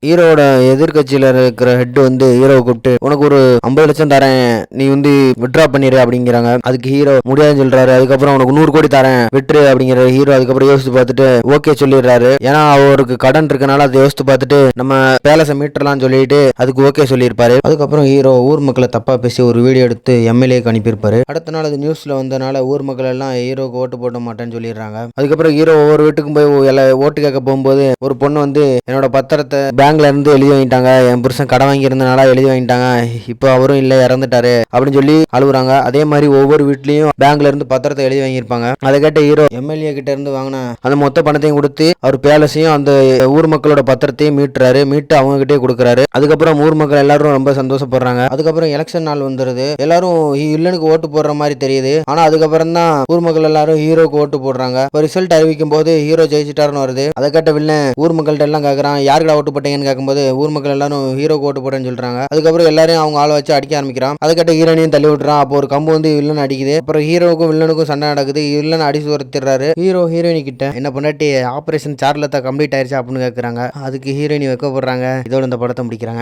ஹீரோவோட எதிர்கட்சியில இருக்கிற ஹெட் வந்து ஹீரோவை கூப்பிட்டு உனக்கு ஒரு 50 லட்சம் தரேன், நீ வந்து விட்ரா பண்ணிடு அப்படிங்கிறாங்க. அதுக்கு ஹீரோ முடியாதுன்னு சொல்றாரு. அதுக்கப்புறம் உனக்கு 100 கோடி தரேன் விட்டுரு அப்படிங்கிற ஹீரோ. அதுக்கப்புறம் யோசிச்சு பார்த்துட்டு ஓகே சொல்லிடுறாரு. ஏன்னா அவருக்கு கடன் இருக்கனால அதை யோசிச்சு பார்த்துட்டு நம்ம பேலஸை மீட்டர்லாம் சொல்லிட்டு அதுக்கு ஓகே சொல்லியிருப்பாரு. அதுக்கப்புறம் ஹீரோ ஊர் மக்களை தப்பா பேசி ஒரு வீடியோ எடுத்து எம்எல்ஏக்கு அனுப்பியிருப்பாரு. அடுத்த நாள் அது நியூஸ்ல வந்தனால ஊர் மக்கள் எல்லாம் ஹீரோக்கு ஓட்டு போட மாட்டேன்னு சொல்லிடுறாங்க. அதுக்கப்புறம் ஹீரோ ஒவ்வொரு வீட்டுக்கும் போய் ஓட்டு கேட்க போகும்போது ஒரு பொண்ணு வந்து என்னோட பத்திரத்தை பேங்க்ல இருந்து எழுதி வாங்கிட்டாங்க, என் புருஷன் கடன் வாங்கி இருந்தனால எழுதி வாங்கிட்டாங்க, இப்போ அவரும் இல்ல இறந்துட்டாரு அப்படின்னு சொல்லி அழுகுறாங்க. அதே மாதிரி ஒவ்வொரு வீட்லயும் பேங்க்ல இருந்து பத்திரத்தை எழுதி வாங்கியிருப்பாங்க. அதை கேட்ட ஹீரோ எம்எல்ஏ கிட்ட இருந்து வாங்கின அந்த மொத்த பணத்தையும் கொடுத்து அவர் பேலஸையும் அந்த ஊர் மக்களோட பத்திரத்தையும் மீட்டுறாரு. மீட்டு அவங்க கிட்டே கொடுக்குறாரு. அதுக்கப்புறம் ஊர் மக்கள் எல்லாரும் ரொம்ப சந்தோஷப்படுறாங்க. அதுக்கப்புறம் எலெக்ஷன் நாள் வந்துருது. எல்லாரும் வில்லனுக்கு ஓட்டு போடுற மாதிரி தெரியுது. ஆனா அதுக்கப்புறம் தான் ஊர் மக்கள் எல்லாரும் ஹீரோக்கு ஓட்டு போடுறாங்க. ரிசல்ட் அறிவிக்கும் போது ஹீரோ ஜெயிச்சிட்டாருன்னு வருது. அதை கேட்ட வில்லன் ஊர் மக்கள்கிட்ட எல்லாம் கேட்கறான், யாருக்கா ஓட்டு போட்டீங்கன்னு கேட்கும்போது ஊர் மக்கள் எல்லாரும் ஹீரோக்கு ஓட்டு போட்டேன்னு சொல்றாங்க. அதுக்கப்புறம் எல்லாரையும் அவங்க ஆளை வச்சு அடிக்க ஆரம்பிக்கிறான். அதை கேட்ட ஹீரோனையும் தள்ளி விட்டுறான். அப்போ ஒரு கம்பு வந்து வில்லன் அடிக்குது. அப்புறம் ஹீரோவுக்கும் வில்லனுக்கும் சண்டை நடக்குது. வில்லன் அடிச்சு ஒருத்திடுறாரு. ஹீரோ ஹீரோயினி கிட்ட என்ன பண்ணாட்டி ஆபரேஷன் சார்லத்தா கம்ப்ளீட் ஆயிருச்சு அப்படின்னு கேட்கறாங்க. அதுக்கு ஹீரோயினி வைக்கப்படுறாங்க. இதோட இந்த படத்தை முடிக்கிறாங்க.